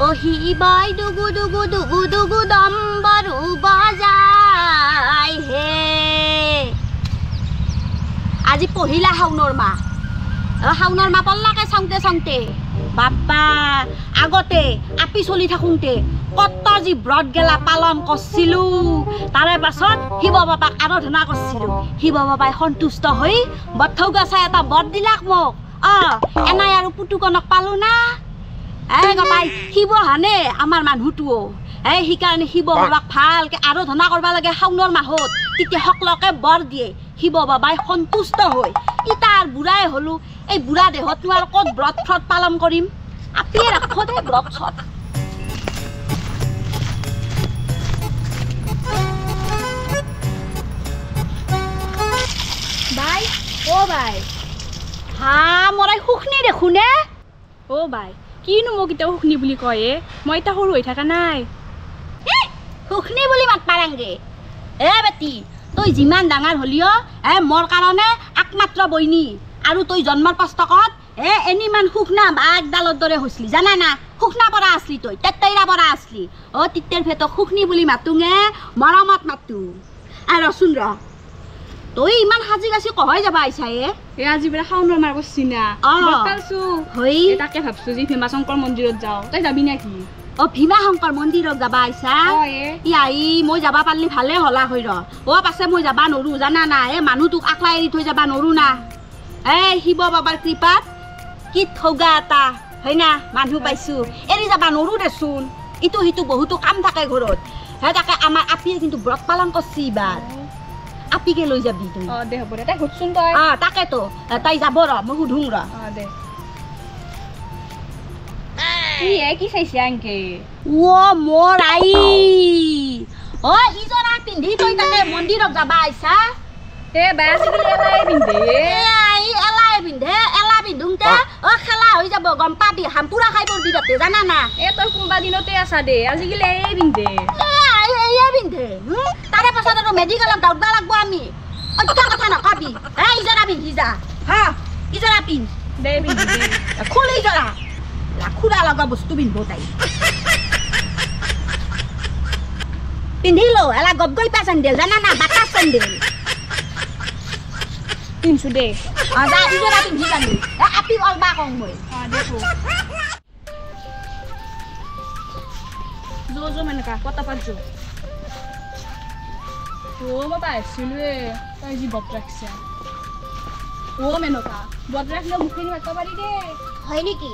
ওহি বাই দুগু দুগু দুগু দুগু দম্বৰু বজাই হে আজি পহিলা শাওনৰ মাহ শাওনৰ মাহ পল্লাকে চাওঁতে চাওঁতে বাপ্পা আগতে আপি চলি থাকোঁতে কত যি ব্ৰত গেলা পালন কৰিছিলোঁ তাৰে পাছত শিৱ বাবাক আৰাধনা কৰিছিলোঁ শিৱ বাবাই সন্তুষ্ট হৈ বথৌ গছা এটা বট দিলাক মোক এনাই আৰু পুতুকনক পালো না গপাই শিৱ হানে আমাৰ মানুহটোও সেইকাৰণে শিৱ বাবাক ভালকে আৰাধনা কৰিব লাগে শাওনৰ মাহত তেতিয়া সকলোকে বৰ দিয়ে শিৱ বাবাই সন্তুষ্ট হৈ ইটাৰ বুঢ়াই হলো এই বুঢ়া দেহতনো আৰু ক'ত ব্ৰত ফ্ৰত পালন কৰিম আপিয়ে ৰাখো দে ব্ৰত চত বাই অ বাই হা মৰাই সুখনি দেখো নে অ বাই কিনো মোক এতিয়া সুখনি বুলি কয় মই এতিয়া সৰু হৈ থকা নাই সুখনি বুলি মাত পাৰাংগে বেটি তই যিমান ডাঙৰ হলিও মোৰ কাৰণে একমাত্ৰ বইনী আৰু তই জন্মৰ পাস্তকত এনিমান সুখনা বাগডালৰ দৰে হৈছিলি জানা না সুখনা পৰা আছলি তই তেত্তৈৰা পৰা আছলি তিত্তেৰ ভেতক সুখনি বুলি মাতোঙে মৰমত মাতো আৰু ৰচোন ৰ তই ইমান সাজি গাছি কহয় যাবা আইছায়ে আজি বেলা শাওনৰ মাহ কৰছি না পালছো হৈ তাকে ভাবছো যে ভীমা শংকৰ মন্দিৰত যাওঁ তই যাবি নেকি ভীমা শংকৰ মন্দিৰত যাবা আইছা মই যাবা পাৰলি ভালে হলা হৈ পাছে মই যাবা নৰো জানা না মানুহটোক আকলা এৰি থৈ যাবা নৰো না শিৱ বাবাৰ কৃপাত কি ঠগা এটা হয় না মানুহ পাইছো এৰি যাবা নৰো দেচোন ইটো সিটো বহুতো কাম থাকে ঘৰত তাকে আমাৰ আপিয়ে কিন্তু ব্ৰত পালন কৰছি এইবাৰ আপিকে লৈ যাবি তুই দে হ'ব দে তাই ঘুৰচোন তই তাকেতো তাই যাব ৰ মই সুধুং ৰ দে কি চাইছে আনকে মোৰ আই ইজৰা পিন্ধি তই তাকে মন্দিৰত যাবা আইছা বাই আজিকালি এলাই পিন্ধে এলাই পিন্ধে এলা পিন্ধোতে খেলা হৈ যাব গম পাবি হামপুৰা খাই পৰবি তাতে জানা না তই কোনোবা দিনতে আছা দে আজিকালি এই পিন্ধে পিন্ধে তাৰে পাছত আৰু মেডিকেলত দৌৰবা লাগব আমি অত্যা কথা নকবি ইজৰা পিন্ধি যা ইজৰা পিন্ধ দে পিন্ধি দে খোল ইজৰা লাখুৰা লগা বস্তু পিন্ধব তাই পিন্ধিলো এলা গপ গৈ পা চেণ্ডেল জানা না বাটা চেণ্ডেল পিন্ধছো দে যা ইজৰা পিন্ধি জানি আপি অলবা কওঁ মই দেখো যো মেনকা কটা পাত যো মই পাইছিলোৱে তই যি বত ৰাখছা মেনকা বত ৰাখিলে মুখেদি মাতিব পাৰি দে হয় নেকি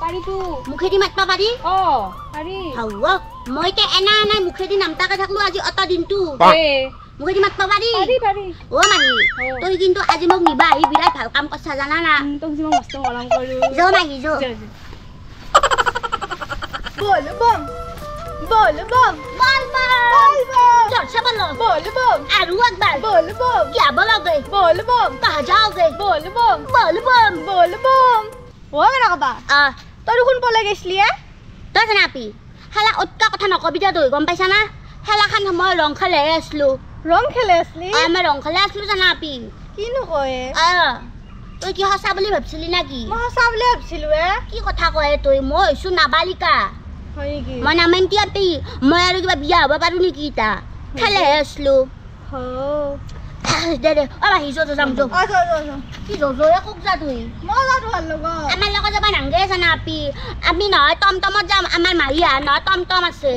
পাৰিতো মুখেদি মাতিব পাৰি পাৰি মই এতিয়া এনাই মুখেদি নামতাকে থাকলো আজি অত দিনটো মুখেদি মাতিব পাৰি পাৰি মাহী তই কিন্তু আজি মোক নিবা আহি বিৰাট ভাল কাম কৰছা জানা না তোক যি মই মস্ত মৰম কৰো মাহী বল বম বল বম বল বল জোৰছে বলো বল বম আৰু একবাৰ বল বম क्या बोलोगे বল বম कहाँ जाओगे বল বম बोल बम বল বম মেনকা তই দেখোন পলাই গৈছিলি তই জানাপি হেলা অতকা কথা নকবি তই গম পাইছা না হেলাখান মই ৰং খেলে আছিলো ৰং খেলে আছিলি মই ৰং খেলে আছিলো জানাপি কিনো কয় তই কি সঁচা বুলি ভাবছিলি নাকি মই সঁচা বুলি ভাবছিলো কি কথা কয় তই মই হৈছো নাবালিকা হয় নেকি মই নামান্তি আপি মই আৰু কিবা বিয়া হ'ব পাৰো নেকি ইতা খেলে আছিলো দে মাহী যাম কি কোক যা তুই আমাৰ লগত যাবা নাংগে জানা আপি আমি নহয় টমটমত যাম আমাৰ মাহী নহয় টমটম আছে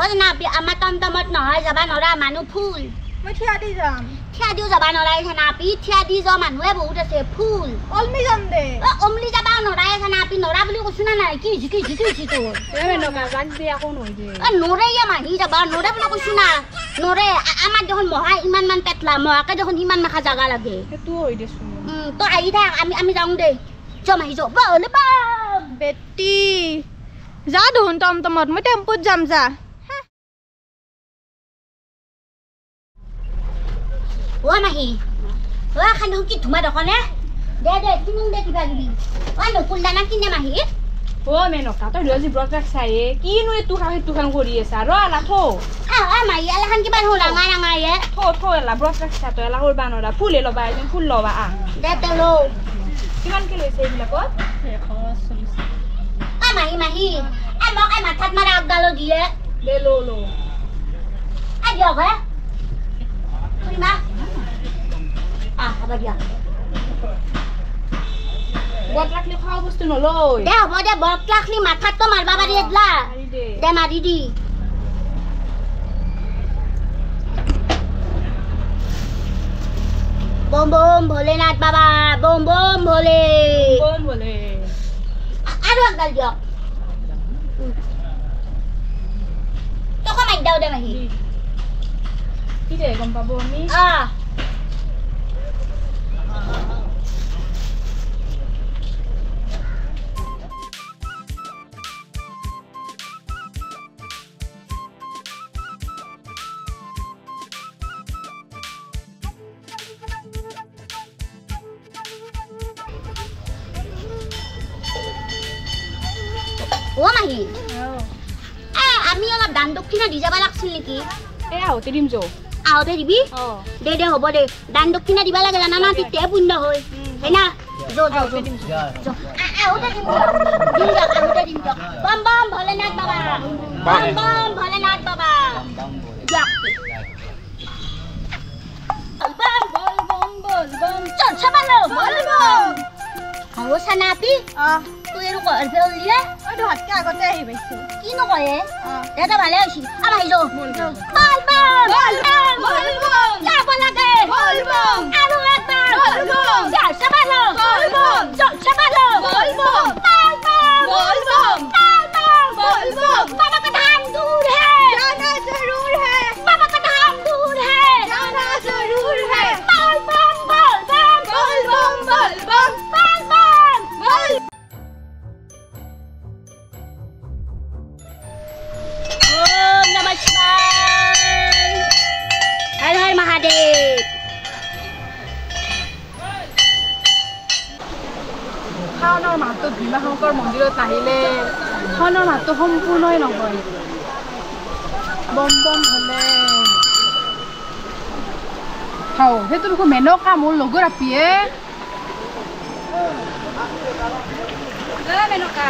জানা আপি আমাৰ টমটমত নহয় যাবা নৰা মানুহ ফুল থিয়া দিও যাবা নৰাই জানা আপি থিয়া দি যোৱা মানুহে বহুত আছে ফুল অলমি যাম দে অমলি যাবা নৰাই জানা আপি নৰা বুলি কৈছো না নাই কি ঝিকি তোৰ নৰে মাহী যাবা নৰে বুলি কৈছো না নৰে আমাৰ দেখোন মহা ইমান মান পেটলা মহাকে দেখোন ইমান মাখা জাগা লাগে তই আহি থাক আমি যাওঁ দে মাহী বেটি যা দেখোন টমটমত মই টেম্পুত যাম যা মাহী খান কি ধুমা দকনে দে কিনো দে কিবা কিবি নকুল দানা কিনে মাহী মেনকা তই আজি ব্ৰত ৰাখছাই কিনো এইটো খান কৰি আছা নাথো মাহী এলাখান কিবা ৰঙা থো এলা ব্ৰত ৰাখছা তই এলা কৰবা নৰা ফুলে ল'বা এদিন ফুল ল'বা দে তই লওঁ কিমানকে লৈছে এইবিলাকত মাহি মাহি মোক এই মাথাত মাৰা আগডালো দিয়ে দে লো দিয়ক হে খুৰীমা হ'ব দিয়ক বট ৰাখলি খোৱা বস্তু নলয় দে হ'ব দে বট ৰাখলি মাথাততো মাৰবা পাৰি এদলা দে মাৰি দি বম বম ভোলেনাথ বাবা বম বম ভোলে আৰু একডাল দিয়ক তোক মাৰি দাও দে মাহি কি দে গম পাব আমি ও মাহি আমি অলপ দান দক্ষিণা দি যাব লাগছিল নেকি আহোঁতে দিম যৌ আহোঁতে দিবি দে দে হ'ব দে দান দক্ষিণা দিব লাগে জানা না তেতিয়া পুণ্য হয় হয় না আহোঁতে দিম আহোঁতে দিম বম বম ভোলেনাথ বাবা বম বম ভোলেনাথ বাবা চল চাবালো হ'ব চানাপি তুই আৰু কৰ ফেলিয়ে হাতকে আগতে আহি পাইছো কি নকয়ে এটা ভালে হৈছি আহি যাও বল যাব লাগে আৰু একবাৰ চল চাবালো बाबा का धाम दूर है जाना जरूर है बाबा का धाम दूर है जाना जरूर है बोल बम ओम नमः शिवाय हर हर महादेव শাওনৰ মাহটোত ভীমাশংকৰ মন্দিৰত নাহিলে শাওনৰ মাহটো সম্পূৰ্ণই নহয় বম বম হ'লে খাওঁ সেইটো দেখোন মেনকা মোৰ লগৰ আপিয়ে মেনকা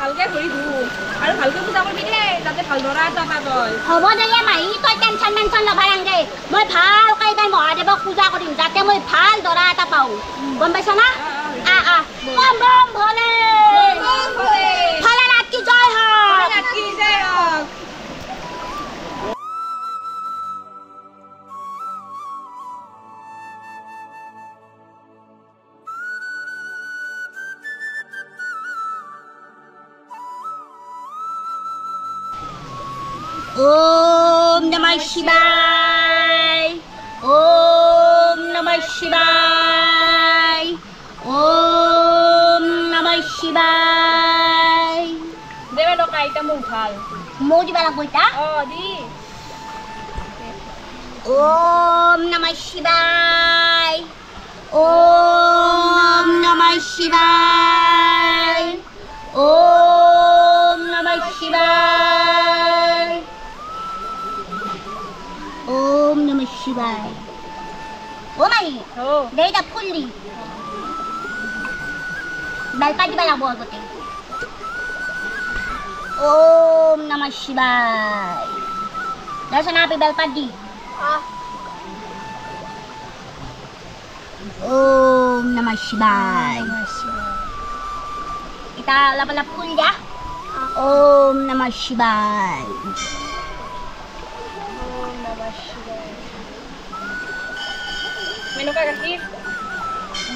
ভালকে ঘূৰি ঘূৰো আৰু ভালকে পূজা কৰিবি দেই যাতে ভাল ধৰা এটা পাবই হ'ব দে মাহী তই টেনশ্যন ল'বা নালাগে মই ভালকৈ এইবাৰ মহাদেৱক পূজা কৰিম যাতে মই ভাল দৰা এটা পাওঁ গম পাইছ না বম বম ভোলে ভোলেনাথ কি জয় হওক ओम नमः शिवाय ओम नमः शिवाय ओम नमः शिवाय দেবে লোক আইটা মুখ ভাল मोदी वाला बोलता দি ओम नमः शिवाय ओम नमः शिवाय ओम नमः शिवाय ओम नमः शिवाय ओ माही देता फुल्ली बेलपाती वाला बोल बोते ओम नमः शिवाय दर्शन आप बेलपाती ओम नमः शिवाय kita lap full ya ओम नमः शिवाय মেনকা গাখীৰ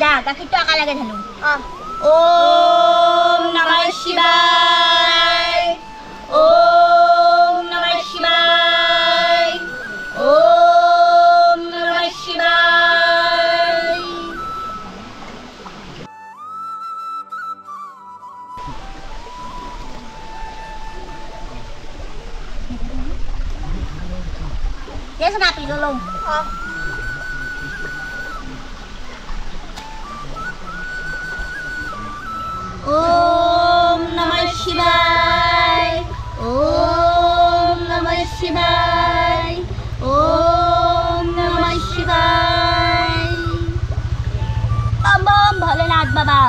दा गाखिरটো আকা লাগে জানো ओम नमः शिवाय ओम नमः शिवाय ओम नमः शिवाय Dia senapi dulu. ओम नमः शिवाय ओम नमः शिवाय ओम नमः शिवाय बम बम भोलेनाथ बाबा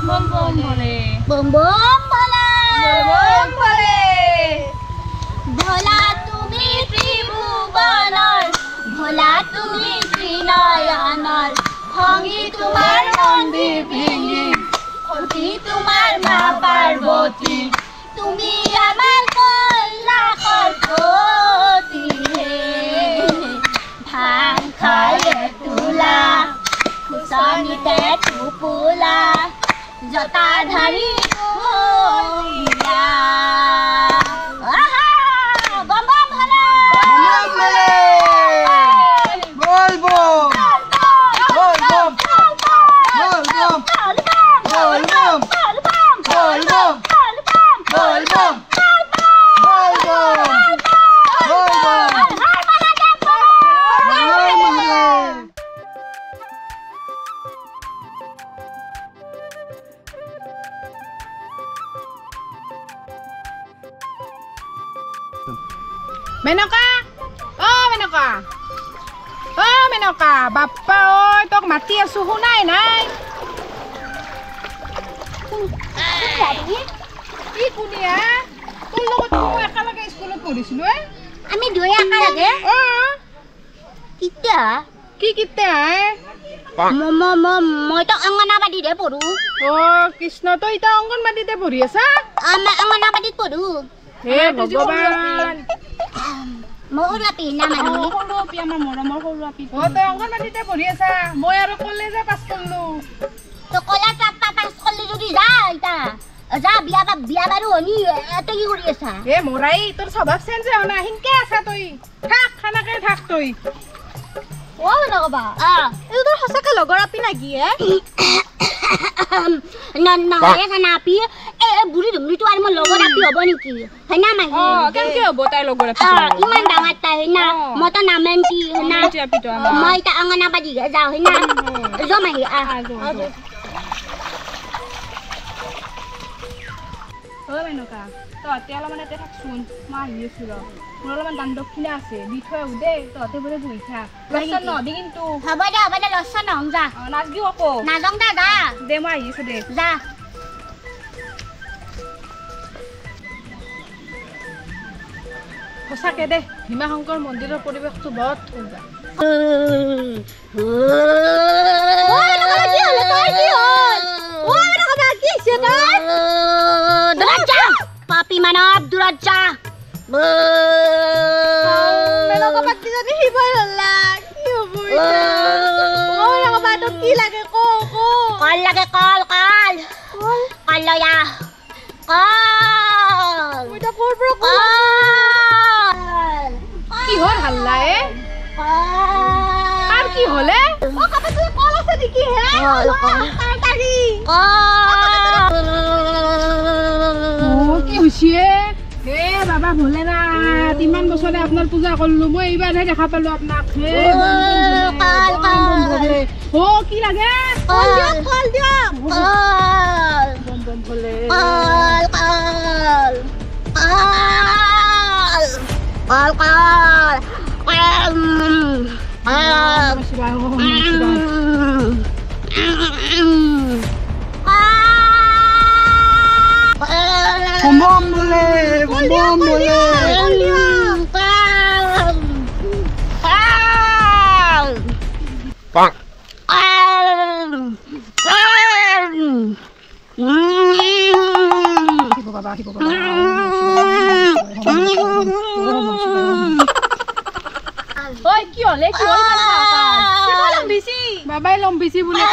বম বম হলে बम बम भोले ভোলা তুমি ত্ৰিভুবনৰ ভোলা তুমি ত্ৰিনয়নৰ ভঙ্গি তোমাৰ মন্দিৰ ভেঙি সতী তোমাৰ মা পাৰ্বতী তুমি আমাৰ কৈলাশৰ পতি ভাং খায়ে তোলা খুচনিতে টোপোলা জটাধাৰী কইলা বম বম ভলে বল বল বল বল বল বল বল বল Menaka! Oh, Menaka! Oh, Menaka! Bapa oi, tok mati suhu nai nai. Ki kunia? তোৰ লগত মই একেলগে স্কুলত পঢ়িছিলো আমি দুই একেলগে কিতিয়া কি কিতিয়া মই তো অঙ্গনাবাদীতে পঢ়ো কৃষ্ণ তই এতিয়া অংগনবাদীতে পঢ়ি আছা আমি অঙ্গনাবাদীত পঢ়ো হে ভগৱান মই সৰুআপি নাম আমি সৰুআপি আমাৰ মৰমৰ সৰুআপি তই অংগনবাদীতে পঢ়ি আছা মই আৰু কলেজে পাছ কৰিলো তো কলেজ পাছ কৰিলি যদি যা ইতা যা বিয়া বাৰু হনি এতে কি কৰি আছা এ মোৰাই তোৰ স্বভাৱ চেঞ্জ হোৱা নাই হিনকে আছা তই থাক খানাকে থাক তই ও নকবা এই তোৰ সঁচাকে লগৰ আপি নাকি নহয় নাপি বুঢ়ী ধুমৰিটো আৰু মোৰ লগৰ আপি হ'ব নেকি হয় না মাহী কেনেকে হ'ব তাই লগৰ আপি ইমান ডাঙৰ তাই হয় না মইতো নামেন্টি হয় না মই এতিয়া অংগনাবাদী যাওঁ হয় না য মাহী মেনকা তহঁতে অলপমান ইয়াতে থাকচোন মই আহি আছো ৰ মোৰ অলপমান দান দক্ষিণা আছে দি থৈ আহো দেই তহঁতে বোলে বহি থাক লচন নহবি কিন্তু হ'ব দে লচন নহম যা নাচবি আকৌ নাযাওঁ দে যা দে মই আহি আছো দে যা সঁচাকে দে ভীমাশংকৰ মন্দিৰৰ পৰিৱেশটো বৰ ধুনীয়া পাপি মানৱ দূৰত যা কি লাগে কল লাগে কল কল কল লয়া কল কি হ'ল হাল্লা কাৰ কি হ'লে কল আছে নেকি কি হৈছে হে বাবা ভোলেনাথ ইমান বছৰে আপোনাৰ পূজা কৰিলো মই এইবাৰহে দেখা পালো আপোনাক কি লাগে বম বলে বম বলে Bang. Oi, কি হলে কি হল বাবাই লম্বিছি বুলি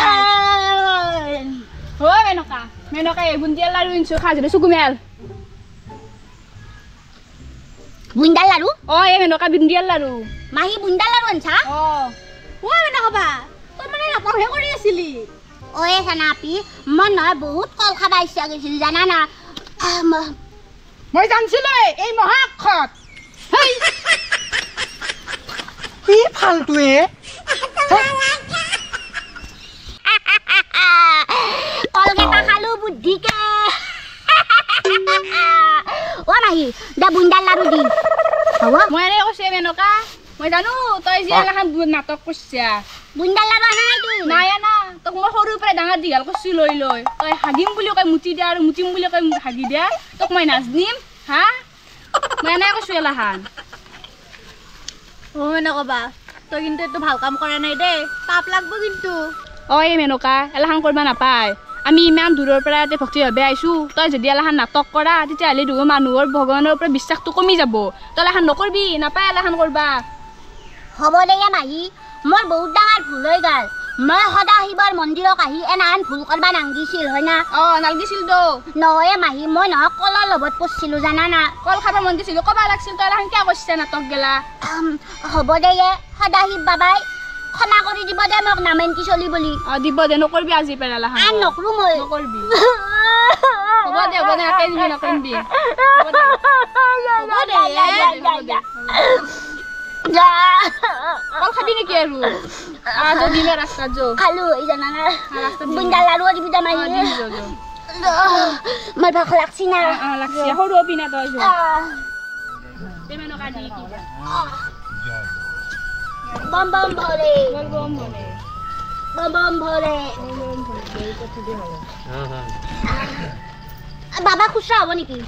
হয় মেনকা মেনকা এই বুন্দিয়া লাৰু ইনছো খাজে সুকুমেল বুন্দাল লাৰু এই মেনকা বুন্দিয়া লাৰু মাহী বুন্দাল লাৰু আনছা মেনকা তই মানে নাপঢ়ে কৰি আছিলি ঐ চানাপি মই নহয় বহুত কল খাবা ইচ্ছা গৈছিল জানা না মই জানছিলো এই মহাক্ষত কি ফালতুৱে কলকেটা খালো বুদ্ধিকে ও মাহী দে বুন্দাল লাৰু দি হ'ব মই এনে কৈছে মেনকা মই জানো তই যে এলাখান নাটক কৰিছা বুন্দাল লাৰু আনা নাই তুই নাই না তোক মই সৰুৰ পৰা ডাঙৰ দীঘল কৰিছো লৈ লৈ তই হাগিম বুলি কয় মুতি দিয়া আৰু মুতিম বুলি কয় হাগি দিয়া তই তোক মই নাচ দিম হা মই এনে কৈছো এলাহান নকবা তই কিন্তু এইটো ভাল কাম কৰা নাই দেই পাপ লাগব কিন্তু এই মেনকা এলাহান কৰিব নাপায় আমি ইমান দূৰৰ পৰা ইয়াতে ভক্তিভাৱে আহিছোঁ তই যদি এলাহান নাটক কৰা তেতিয়াহ'লে দেখো মানুহৰ ভগৱানৰ ওপৰত বিশ্বাসটো কমি যাব তই এলাহান নকৰবি নাপায় এলাহান কৰবা হ'ব দে মাহী মোৰ বহুত ডাঙৰ ভুল হৈ গ'ল মই সদা শিৱৰ মন্দিৰত আহি এনাহান ভুল কৰবা নাংগিছিল হয় না নালগিছিল তো নহয় মাহী মই নহয় কলৰ লগত পৰছিলোঁ জানা না কল খাব মন দিছিলোঁ ক'বা লাগিছিল তই এলাহান কিয় কৈছে নাটক গেলা হ'ব দে সদা শিৱ বাবাই ক্ষমা কৰি দিব দে মোক নামেনকি চলি বুলি দিব দে নকৰবি আজি পৰা এলাহান আন নকৰো মই নকৰবি হ'ব দে নকৰবি কল খাবি নেকি আৰু দিলে ৰাস্তাত যো খালো এই জানা না বুন্দা লাৰু দিবি দে মাহী মই ভাগ লাগছি না লাগছি সৰু পিনা তই যো বম বম ভরে বাবা খুচরা হব নাকি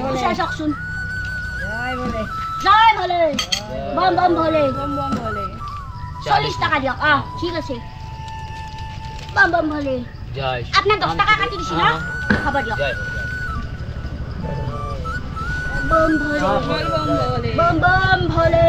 খুচরা চকচোন জয় ভোলে বম বম ভোলে 40 টাকা দিয়ক ঠিক আছে বম বম ভোলে আপনার 10 টাকা কাটি দিছি না খবর দিয়ক বম ভোলে বম বম ভোলে